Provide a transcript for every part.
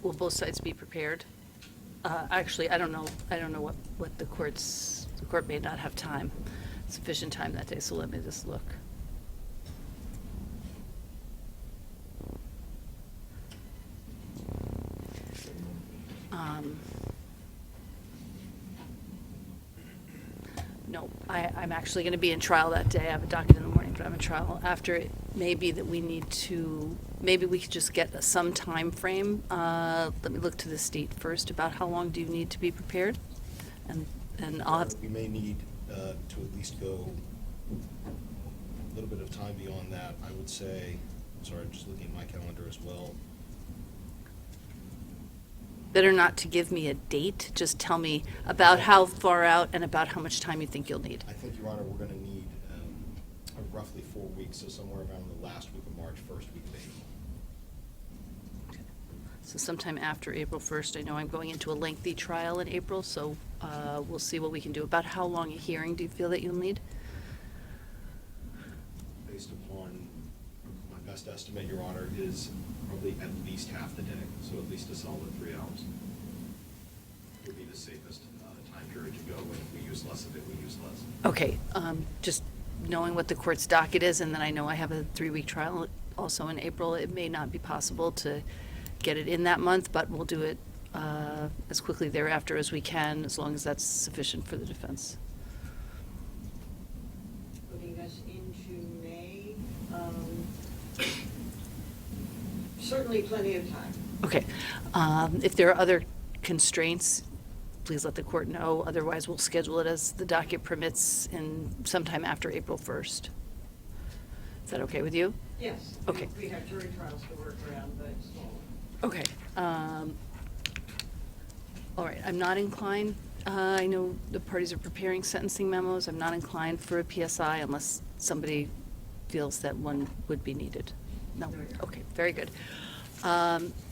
will both sides be prepared? Actually, I don't know what the court may not have sufficient time that day, so let me just look. No, I'm actually going to be in trial that day. I have a docket in the morning, but I'm in trial. After, it may be that maybe we could just get some time frame. Let me look to the state first about how long do you need to be prepared? And I'll have. We may need to at least go a little bit of time beyond that. I would say, sorry, I'm just looking at my calendar as well. Better not to give me a date, just tell me about how far out and about how much time you think you'll need. I think, Your Honor, we're going to need roughly 4 weeks, so somewhere around the last week of March, first week of April. So sometime after April 1st. I know I'm going into a lengthy trial in April, so we'll see what we can do. About how long a hearing do you feel that you'll need? Based upon my best estimate, Your Honor, is probably at least half the day, so at least a solid 3 hours. Would be the safest time period to go, and if we use less of it, we use less. Okay, just knowing what the court's docket is, and then I know I have a 3-week trial also in April, it may not be possible to get it in that month, but we'll do it as quickly thereafter as we can, as long as that's sufficient for the defense. Putting us into May, certainly plenty of time. Okay, if there are other constraints, please let the court know. Otherwise, we'll schedule it as the docket permits in sometime after April 1st. Is that okay with you? Yes. Okay. We have jury trials to work around, but small. Okay. All right, I'm not inclined, I know the parties are preparing sentencing memos. I'm not inclined for a PSI unless somebody feels that one would be needed. No? Okay, very good.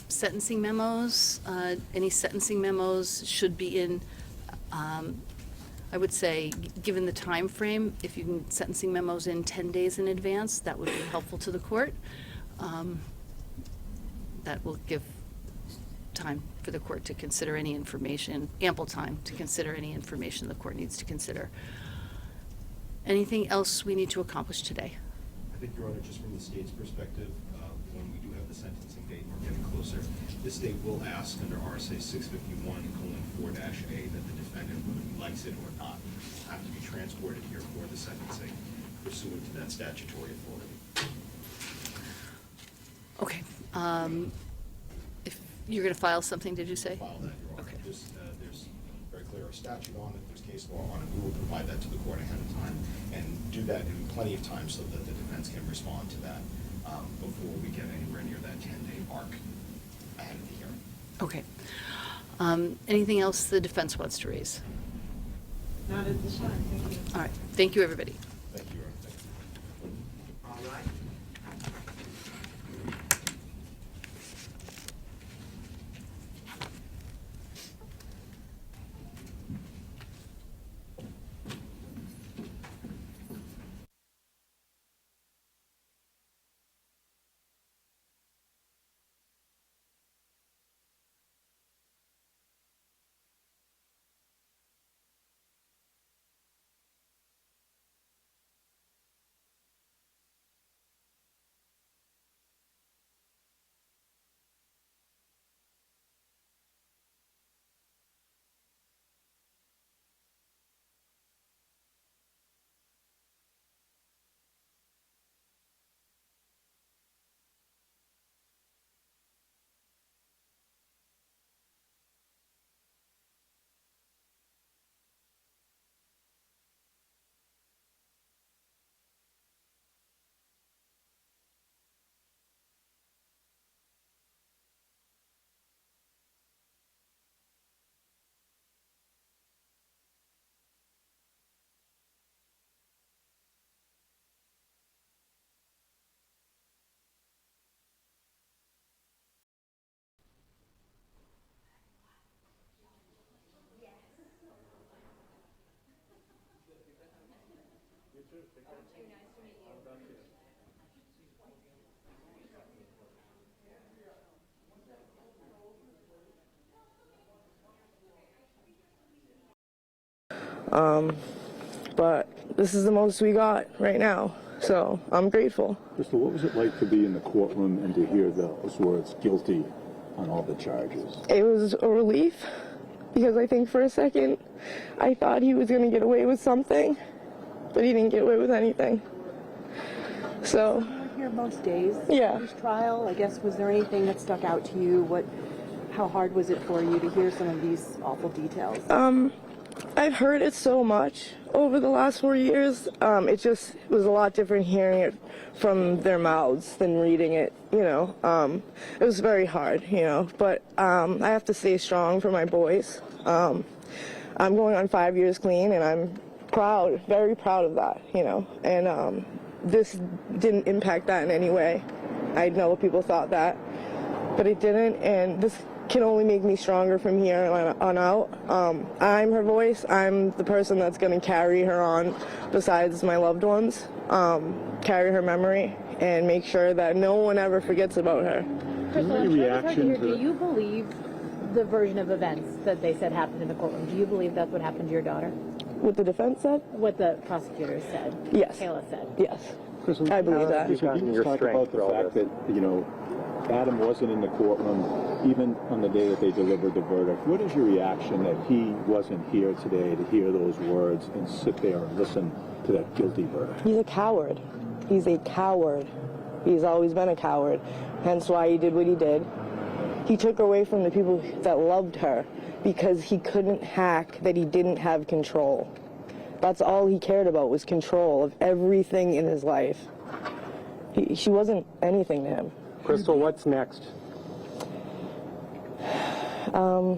Sentencing memos, any sentencing memos should be in, I would say, given the time frame, if you can sentencing memos in 10 days in advance, that would be helpful to the court. That will give time for the court to consider any information, ample time to consider any information the court needs to consider. Anything else we need to accomplish today? I think, Your Honor, just from the state's perspective, when we do have the sentencing date and we're getting closer, the state will ask under RSA 651:4-A that the defendant, whether he likes it or not, have to be transported here for the sentencing pursuant to that statutory authority. Okay. If you're going to file something, did you say? File that, Your Honor. Okay. There's very clear statute on it, there's case law on it. We will provide that to the court ahead of time and do that in plenty of time so that the defense can respond to that before we get anywhere near that 10-day mark ahead of the hearing. Okay. Anything else the defense wants to raise? Not at this time, thank you. All right. Thank you, everybody. Thank you, Your Honor. Thank you. All right. But this is the most we got right now, so I'm grateful. Crystal, what was it like to be in the courtroom and to hear those words, guilty on all the charges? It was a relief, because I think for a second I thought he was going to get away with something, but he didn't get away with anything. So, You were here most days. Yeah. This trial, I guess, was there anything that stuck out to you? How hard was it for you to hear some of these awful details? I've heard it so much over the last 4 years. It just was a lot different hearing it from their mouths than reading it, you know. It was very hard, you know, but I have to stay strong for my boys. I'm going on 5 years clean, and I'm proud, very proud of that, you know, and this didn't impact that in any way. I know people thought that, but it didn't, and this can only make me stronger from here on out. I'm her voice. I'm the person that's going to carry her on besides my loved ones, carry her memory, and make sure that no one ever forgets about her. Crystal, I'm sure it's hard to hear. Do you believe the version of events that they said happened in the courtroom? Do you believe that's what happened to your daughter? What the defense said? What the prosecutors said? Yes. Kayla said? Yes. Crystal, I believe that. Crystal, can you talk about the fact that, you know, Adam wasn't in the courtroom even on the day that they delivered the verdict. What is your reaction that he wasn't here today to hear those words and sit there and listen to that guilty verdict? He's a coward. He's a coward. He's always been a coward. Hence why he did what he did. He took away from the people that loved her because he couldn't hack that he didn't have control. That's all he cared about, was control of everything in his life. She wasn't anything to him. Crystal, what's next? A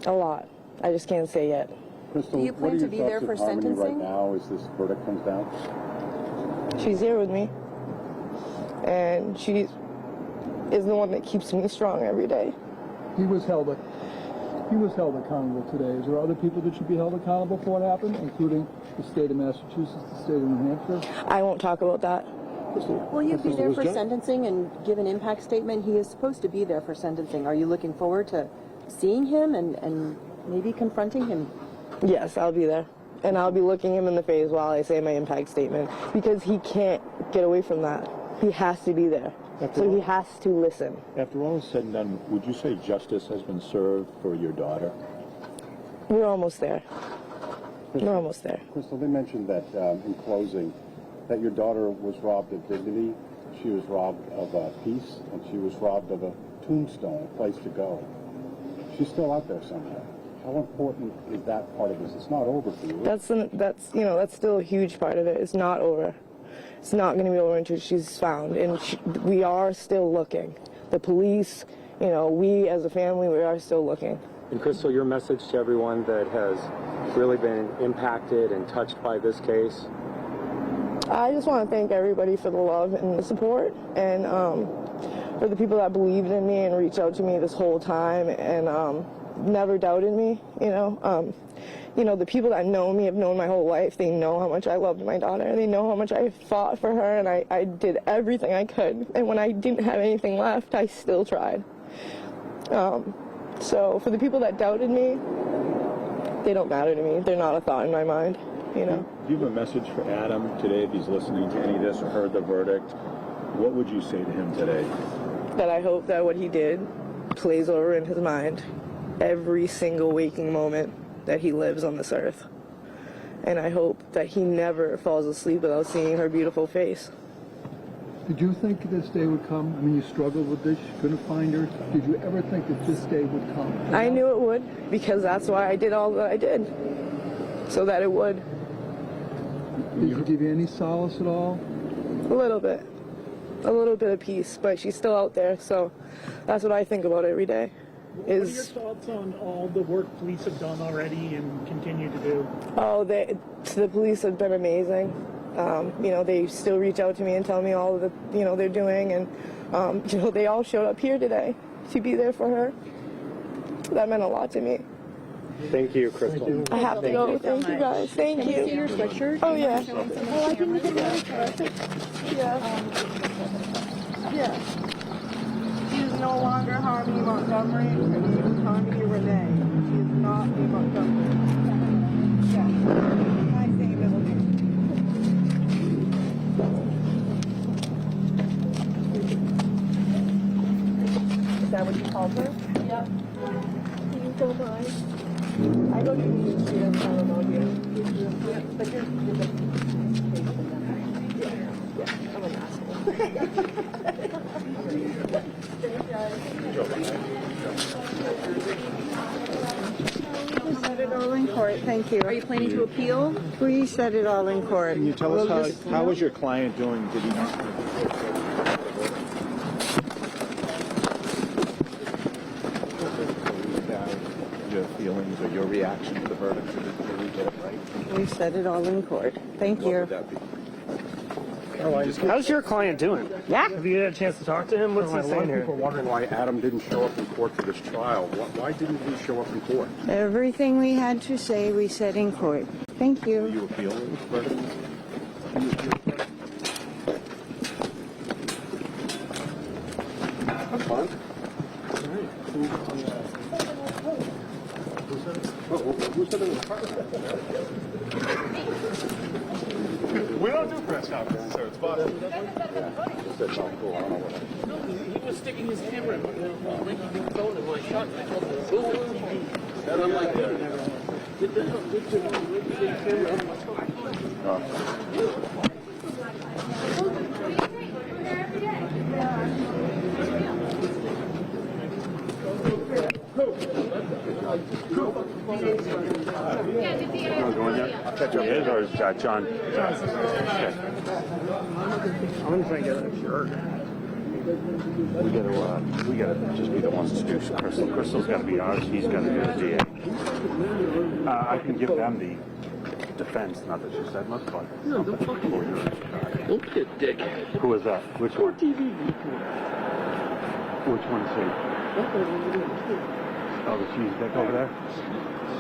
lot. I just can't say yet. Crystal, Do you plan to be there for Harmony right sentencing? now as this verdict comes down? She's here with me, and she is the one that keeps me strong every day. He was held accountable today. Is there other people that should be held accountable for what happened, including the state of Massachusetts, the state of New Hampshire? I won't talk about that. Will you be Crystal, there was for Jen- sentencing and give an impact statement? He is supposed to be there for sentencing. Are you looking forward to seeing him and maybe confronting him? Yes, I'll be there. And I'll be looking him in the face while I say my impact statement, because he can't get away from that. He has to be there. So he has to listen. After all is said and done, would you say justice has been served for your daughter? We're almost there. We're almost there. Crystal, they mentioned that in closing, that your daughter was robbed of dignity, she was robbed of peace, and she was robbed of a tombstone, a place to go. She's still out there somewhere. How important is that part of this? It's not over for you. That's still a huge part of it. It's not over. It's not going to be over until she's found, and we are still looking. The police, we as a family, we are still looking. And Crystal, your message to everyone that has really been impacted and touched by this case? I just want to thank everybody for the love and the support, and for the people that believed in me and reached out to me this whole time and never doubted me. The people that know me have known my whole life. They know how much I loved my daughter. They know how much I fought for her, and I did everything I could. And when I didn't have anything left, I still tried. So for the people that doubted me, they don't matter to me. They're not a thought in my mind. Do you have a message for Adam today if he's listening to any of this or heard the verdict? What would you say to him today? That I hope that what he did plays over in his mind every single waking moment that he lives on this earth. And I hope that he never falls asleep without seeing her beautiful face. Did you think this day would come? I mean, you struggled with this, you couldn't find her. Did you ever think that this day would come? I knew it would, because that's why I did all that I did, so that it would. Did it give you any solace at all? A little bit of peace, but she's still out there, so that's what I think about every day. What are your thoughts on all the work police have done already and continue to do? Oh, the police have been amazing. They still reach out to me and tell me all of the, they're doing, and, they all showed up here today to be there for her. That meant a lot to me. Thank you, Crystal. I have to go. Thank you, guys. Thank you. Can we see your sweatshirt? Oh, yeah. Oh, I can look at Yeah. She's no longer Harmony Montgomery. She's Harmony Renee. She is not a Montgomery. Is that what you called her? Yep. You don't mind. I don't even need to see them. I don't know you. But you're I'm an asshole. We said it all in court, thank you. Are you planning to appeal? We said it all in court. Can you tell We'll us just- how was your client doing? Did he your feelings or your reaction to the verdict? Did we get it right? We said it all in court. Thank What you. would that be? How's your client doing? Yeah. Have you had a chance to talk to him? What's A he lot saying of here? people are wondering why Adam didn't show up in court for this trial. Why didn't he show up in court? Everything we had to say, we said in court. Thank Were you. you appealing the verdict? That's fine. Who said it was We don't do press conferences, sir. It's Boston. Just said something cool. I don't know what He was sticking his camera in my phone in my shot, and I told him, boom. And I'm like, get the camera on my phone. I'll catch up. Is or is John? Okay. I'm gonna try and get a shirt. We gotta just be the ones to do Crystal. Crystal's gotta be ours. He's gotta do the DA. I can give them the defense. Not that she said much, but No, don't fucking don't be a dick. who is that? Which one? Which one is he? Oh, the cheese dick over there.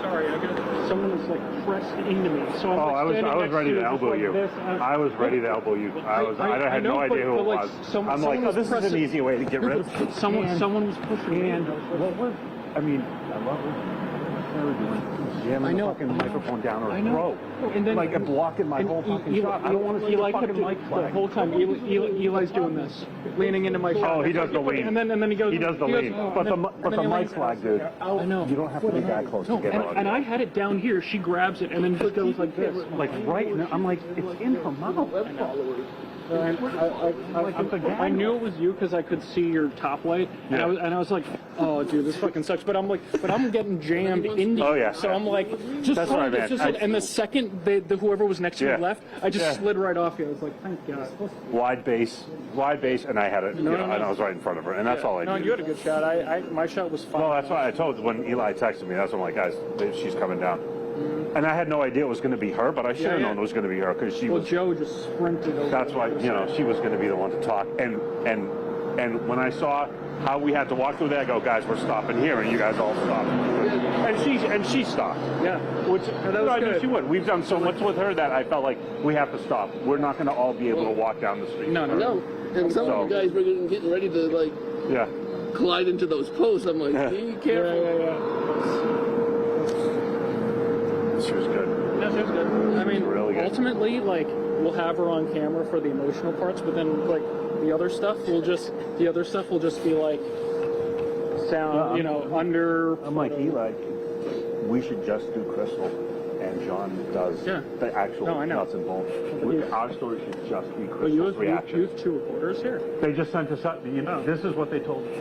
Sorry, I got someone's like pressed into me. So I'm Oh, like, I was standing next ready to just elbow like you. this, I was ready to elbow you. I had know, no idea who but it like, was. some- I'm like, someone oh, was this is an pressing- easy way to get rid of. Someone was pushing me. And what was? I mean, I love it. Jamming I know. the fucking microphone down her I know. throat. And then like blocking my whole fucking shot. I don't want to see Eli the kept fucking it mic the flag. whole time. Eli's doing this, leaning into my shot. Oh, he does the lean. And then he goes. He does the goes, lean. oh, But the and but then the he mic leans- flag, dude. I know. You don't have to be that close to get it. And I had it down here. She grabs it and then just goes like this. like right now, I'm like, it's in her mouth. I knew it was you because I could see your top light, and, Yeah. I was like, "Oh, dude, this fucking sucks." But I'm like, I'm getting jammed into. Oh, yeah. So I'm like, just That's hold what I this, meant. and the second whoever was next to Yeah. me left, I just Yeah. slid right off you. I was like, "Thank God." Wide base, and I had it, No. and I was right in front of her, and that's all I No, did. you had a good shot. My shot was fine. Well, that's why I told when Eli texted me. That's when I'm like, guys, she's coming down. And I had no idea it was going to be her, but I should have Yeah, known it was going to be her because she Well, was. Joe just sprinted over. That's why she was going to be the one to talk. And when I saw how we had to walk through there, I go, guys, we're stopping here, and you guys all stopped. And she stopped. Yeah. Which that was I knew good. she would. We've done so much with her that I felt like we have to stop. We're not going to all be able to walk down the street. No. No, and some of you guys were getting ready to like Yeah. collide into those posts. I'm like, be careful. Yeah. She was good. No, she was good. I mean, Really good. ultimately, like, we'll have her on camera for the emotional parts, but then, like, the other stuff will just be like sound, under. I'm like, Eli, we should just do Crystal, and John does Yeah. the actual No, I know. nuts and bolts. Our story should just be But you Crystal's reaction. have two reporters here. They just sent us up. This is what they told me.